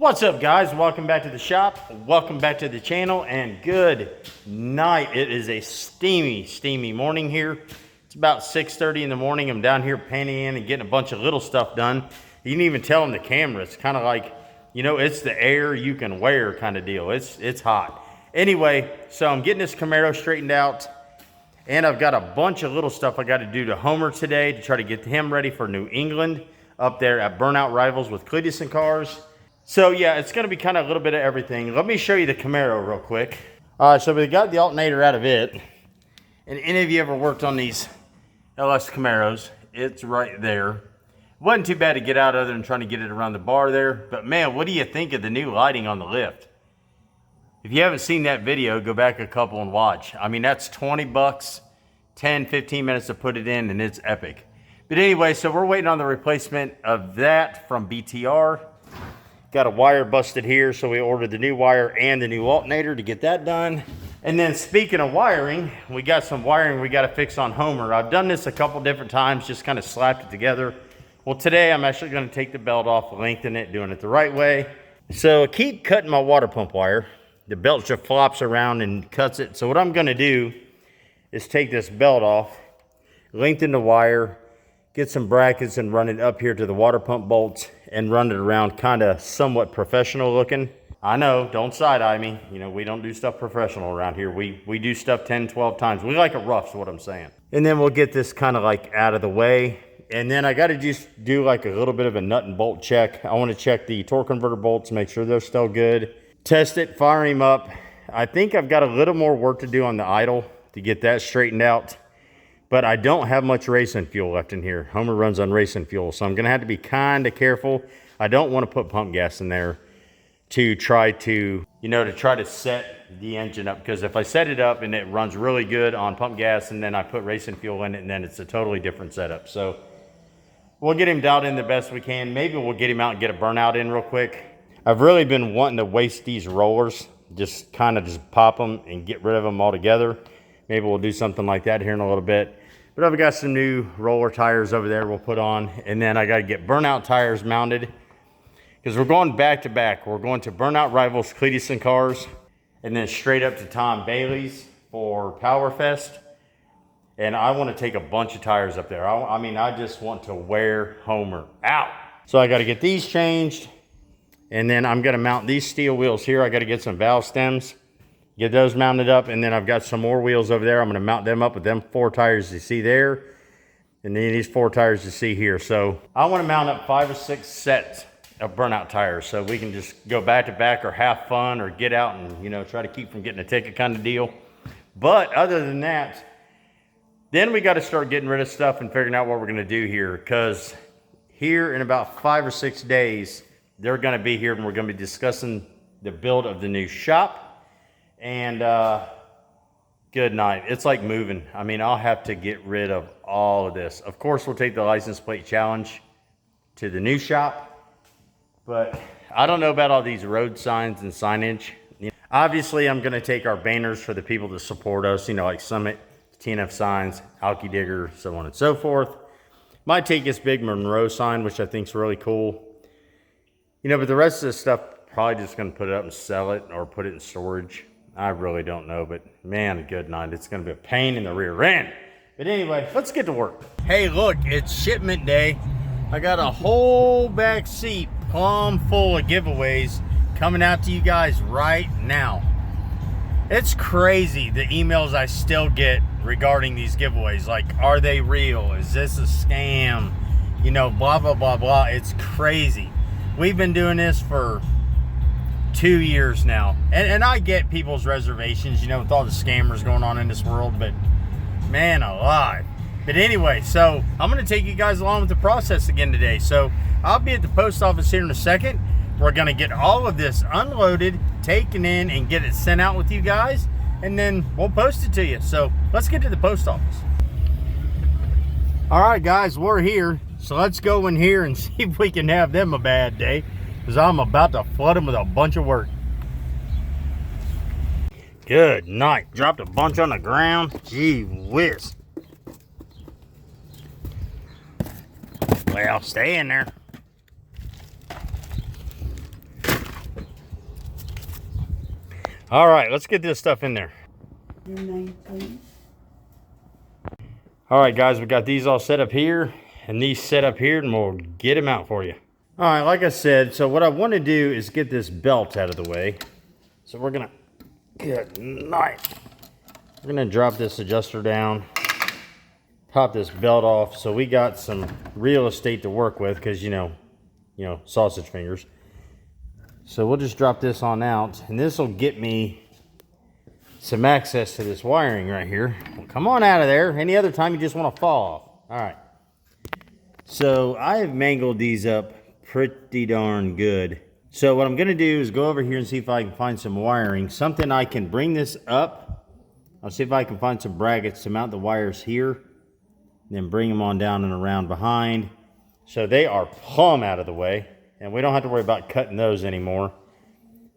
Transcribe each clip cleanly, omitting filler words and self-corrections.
What's up, guys? Welcome back to the shop. Welcome back to the channel, and good night. It is a steamy morning here. It's about 6:30 in the morning. I'm down here painting in and getting a bunch of little stuff done. You can even tell in the camera, it's kind of like, you know, it's the air you can wear kind of deal. It's hot. Anyway, so I'm getting this Camaro straightened out, and I've got a bunch of little stuff I got to do to Homer today to try to get him ready for New England up there at Burnout Rivals with Cletus and Cars. So yeah, it's going to be kind of a little bit of everything. Let me show you the Camaro real quick. All right, so we got the alternator out of it. And any of you ever worked on these LS Camaros, it's right there. Wasn't too bad to get out other than trying to get it around the bar there. But man, what do you think of the new lighting on the lift? If you haven't seen that video, go back a couple and watch. I mean, that's 20 bucks, 10, 15 minutes to put it in, and it's epic. But anyway, so we're waiting on the replacement of that from BTR. Got a wire busted here, so we ordered the new wire and the new alternator to get that done. And then speaking of wiring, we got some wiring we got to fix on Homer. I've done this a couple different times, just kind of slapped it together. Well, today I'm actually going to take the belt off, lengthen it, doing it the right way. So I keep cutting my water pump wire. The belt just flops around and cuts it. So what I'm going to do is take this belt off, lengthen the wire, get some brackets and run it up here to the water pump bolts and run it around kind of somewhat professional looking. I know, don't side eye me. You know, we don't do stuff professional around here. We do stuff 10, 12 times. We like it rough is what I'm saying. And then we'll get this kind of like out of the way. And then I got to just do like a little bit of a nut and bolt check. I want to check the torque converter bolts, make sure they're still good. Test it, fire him up. I think I've got a little more work to do on the idle to get that straightened out. But I don't have much racing fuel left in here. Homer runs on racing fuel, so I'm going to have to be kind of careful. I don't want to put pump gas in there to try to, you know, to try to set the engine up. Because if I set it up and it runs really good on pump gas and then I put racing fuel in it, and then it's a totally different setup. So we'll get him dialed in the best we can. Maybe we'll get him out and get a burnout in real quick. I've really been wanting to waste these rollers, just kind of just pop them and get rid of them altogether. Maybe we'll do something like that here in a little bit. But I've got some new roller tires over there we'll put on. And then I got to get burnout tires mounted, because we're going back to back. We're going to Burnout Rivals Cletus and Cars, and then straight up to Tom Bailey's for Powerfest. And I want to take a bunch of tires up there. I mean, I just want to wear Homer out. So I got to get these changed. And then I'm going to mount these steel wheels here. I got to get some valve stems, get those mounted up, and then I've got some more wheels over there. I'm going to mount them up with them 4 tires you see there, and then these 4 tires you see here. So I want to mount up 5 or 6 sets of burnout tires, so we can just go back to back or have fun or get out and, you know, try to keep from getting a ticket kind of deal. But other than that, then we got to start getting rid of stuff and figuring out what we're going to do here, because here in about 5 or 6 days, they're going to be here and we're going to be discussing the build of the new shop. And good night. It's like moving. I mean, I'll have to get rid of all of this. Of course, we'll take the license plate challenge to the new shop. But I don't know about all these road signs and signage. You know, obviously, I'm going to take our banners for the people that support us, you know, like Summit, TNF signs, Alky Digger, so on and so forth. Might take this big Monroe sign, which I think is really cool. You know, but the rest of this stuff, probably just going to put it up and sell it or put it in storage. I really don't know, but man, good night. It's going to be a pain in the rear end. But anyway, let's get to work. Hey, look, it's shipment day. I got a whole back seat plumb full of giveaways coming out to you guys right now. It's crazy the emails I still get regarding these giveaways. Like, are they real? Is this a scam? You know, blah, blah, blah, blah. It's crazy. We've been doing this for 2 years now, and I get people's reservations, you know, with all the scammers going on in this world, but man alive. But anyway, so I'm going to take you guys along with the process again today. So I'll be at the post office here in a second. We're going to get all of this unloaded, taken in, and get it sent out with you guys, and then we'll post it to you. So let's get to the post office. All right, guys, we're here. So let's go in here and see if we can have them a bad day, because I'm about to flood them with a bunch of work. Good night. Dropped a bunch on the ground. Gee whiz. Well, stay in there. All right, let's get this stuff in there. Your name, please. All right, guys, we got these all set up here and these set up here, and we'll get them out for you. All right, like I said, so what I want to do is get this belt out of the way. So we're gonna, good night. We're gonna drop this adjuster down, pop this belt off, so we got some real estate to work with, because you know, sausage fingers. So we'll just drop this on out, and this will get me some access to this wiring right here. Well, come on out of there. Any other time you just want to fall off. All right. So I have mangled these up pretty darn good. So what I'm going to do is go over here and see if I can find some wiring. Something I can bring this up. I'll see if I can find some brackets to mount the wires here. And then bring them on down and around behind. So they are plumb out of the way. And we don't have to worry about cutting those anymore.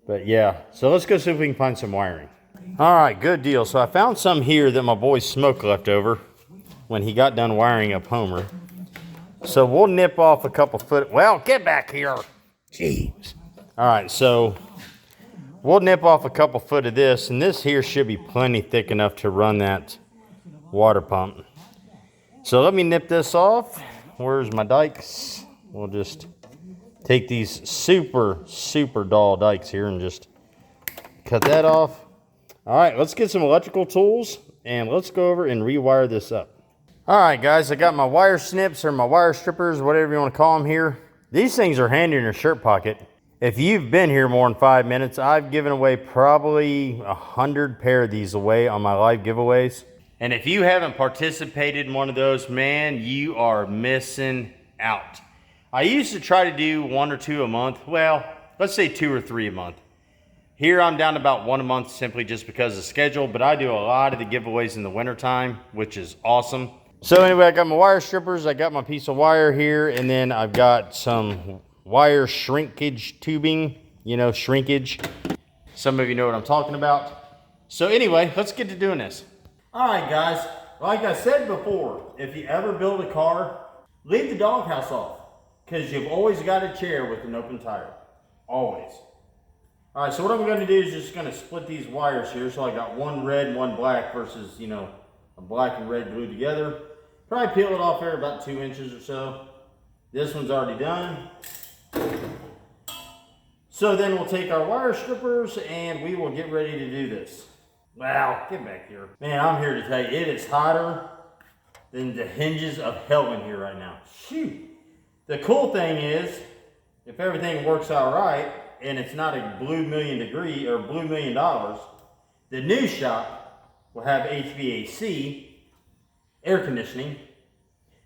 But yeah, so let's go see if we can find some wiring. All right, good deal. So I found some here that my boy Smoke left over when he got done wiring up Homer. So we'll nip off a couple foot. Well, get back here. Jeez. All right, so we'll nip off a couple foot of this, and this here should be plenty thick enough to run that water pump. So let me nip this off. Where's my dikes? We'll just take these super dull dikes here and just cut that off. All right, let's get some electrical tools and let's go over and rewire this up. All right, guys, I got my wire snips or my wire strippers, whatever you want to call them here. These things are handy in your shirt pocket. If you've been here more than 5 minutes, I've given away probably 100 pair of these away on my live giveaways. And if you haven't participated in one of those, man, you are missing out. I used to try to do 1 or 2 a month. Well, let's say 2 or 3 a month. Here I'm down to about 1 a month simply just because of schedule, but I do a lot of the giveaways in the wintertime, which is awesome. So anyway, I got my wire strippers, I got my piece of wire here, and then I've got some wire shrinkage tubing, shrinkage. Some of you know what I'm talking about. So anyway, let's get to doing this. All right, guys, like I said before, if you ever build a car, leave the doghouse off, because you've always got a chair with an open tire, always. All right, so what I'm going to do is just going to split these wires here. So I got one red and one black versus, a black and red glued together. Probably peel it off here about 2 inches or so. This one's already done. So then we'll take our wire strippers and we will get ready to do this. Wow, get back here. Man, I'm here to tell you, it is hotter than the hinges of hell in here right now. Shoot. The cool thing is, if everything works out right, and it's not a blue $1,000,000 or blue $1 million, the new shop will have HVAC, air conditioning,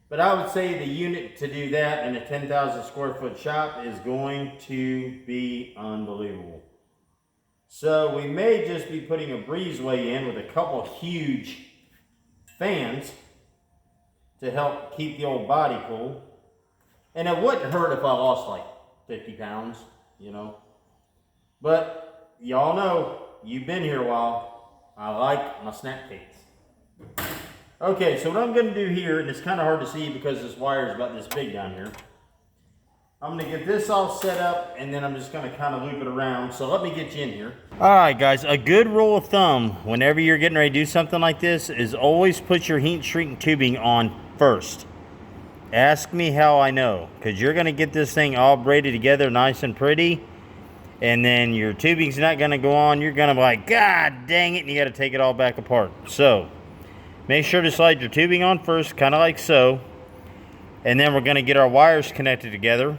but I would say the unit to do that in a 10,000 square foot shop is going to be unbelievable. So we may just be putting a breezeway in with a couple huge fans to help keep the old body cool. And it wouldn't hurt if I lost like 50 pounds, But y'all know, you've been here a while, I like my snack cakes. Okay, so what I'm going to do here, and it's kind of hard to see because this wire is about this big down here. I'm going to get this all set up, and then I'm just going to kind of loop it around. So let me get you in here. All right, guys, a good rule of thumb whenever you're getting ready to do something like this is always put your heat shrink tubing on first. Ask me how I know, because you're going to get this thing all braided together nice and pretty, and then your tubing's not going to go on. You're going to be like, God dang it, and you got to take it all back apart. So make sure to slide your tubing on first, kind of like so, and then we're going to get our wires connected together,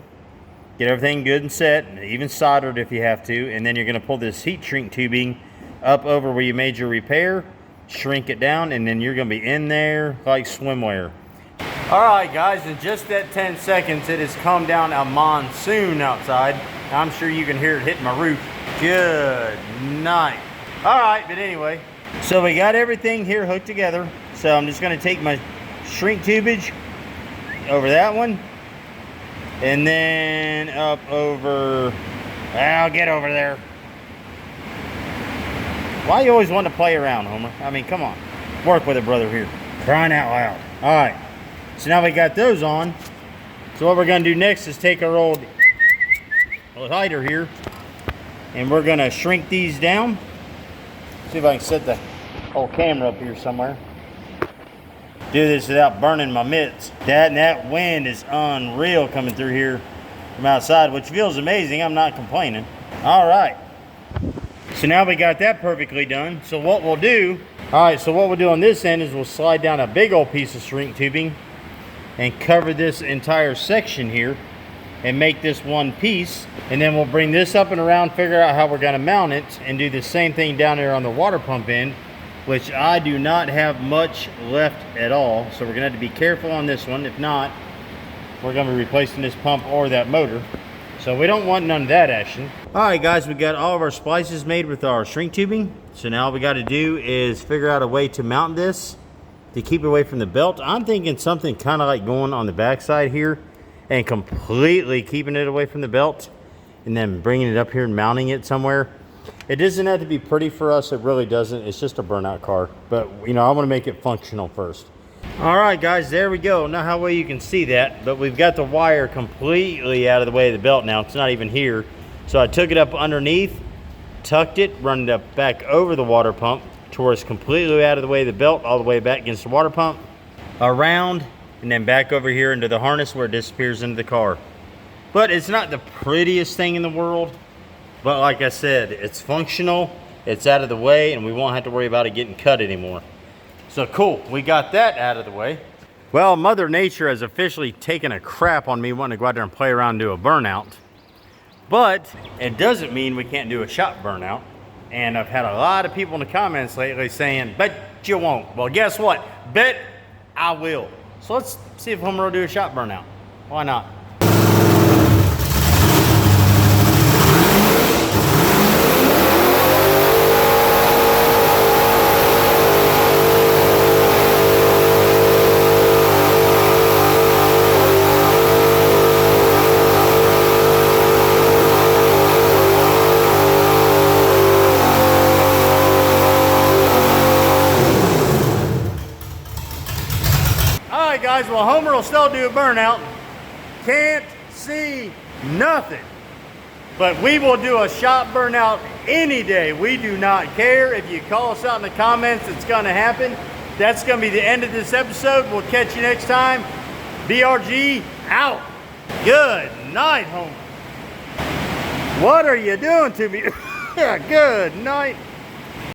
get everything good and set, even soldered if you have to, and then you're going to pull this heat shrink tubing up over where you made your repair, shrink it down, and then you're going to be in there like swimwear. All right, guys, in just that 10 seconds, it has come down a monsoon outside. I'm sure you can hear it hitting my roof. Good night. All right, but anyway, so we got everything here hooked together. So I'm just going to take my shrink tubage over that one, and then up over, I'll get over there. Why you always want to play around, Homer? I mean, come on. Work with it, brother, here. Crying out loud. All right. So now we got those on. So what we're going to do next is take our old hider here, and we're going to shrink these down. See if I can set the whole camera up here somewhere. Do this without burning my mitts. That wind is unreal coming through here from outside, which feels amazing. I'm not complaining. All right. So now we got that perfectly done. So what we'll do, on this end is we'll slide down a big old piece of shrink tubing and cover this entire section here and make this one piece. And then we'll bring this up and around, figure out how we're gonna mount it, and do the same thing down there on the water pump end, which I do not have much left at all. So we're gonna have to be careful on this one. If not, we're gonna be replacing this pump or that motor. So we don't want none of that action. All right, guys, we got all of our splices made with our shrink tubing. So now all we got to do is figure out a way to mount this to keep it away from the belt. I'm thinking something kind of like going on the back side here and completely keeping it away from the belt and then bringing it up here and mounting it somewhere. It doesn't have to be pretty for us. It really doesn't. It's just a burnout car. But, you know, I want to make it functional first. All right, guys, there we go. Not how well you can see that, but we've got the wire completely out of the way of the belt now. It's not even here. So I took it up underneath, tucked it, run it up back over the water pump to where it's completely out of the way of the belt, all the way back against the water pump, around, and then back over here into the harness where it disappears into the car. But it's not the prettiest thing in the world, but like I said, it's functional, it's out of the way, and we won't have to worry about it getting cut anymore. So cool, we got that out of the way. Well, Mother Nature has officially taken a crap on me wanting to go out there and play around and do a burnout. But it doesn't mean we can't do a shop burnout. And I've had a lot of people in the comments lately saying, bet you won't. Well, guess what? Bet I will. So let's see if Homer will do a shop burnout. Why not? Guys, well, Homer will still do a burnout. Can't see nothing. But we will do a shop burnout any day. We do not care. If you call us out in the comments, it's going to happen. That's going to be the end of this episode. We'll catch you next time. BRG out. Good night, Homer. What are you doing to me? Good night.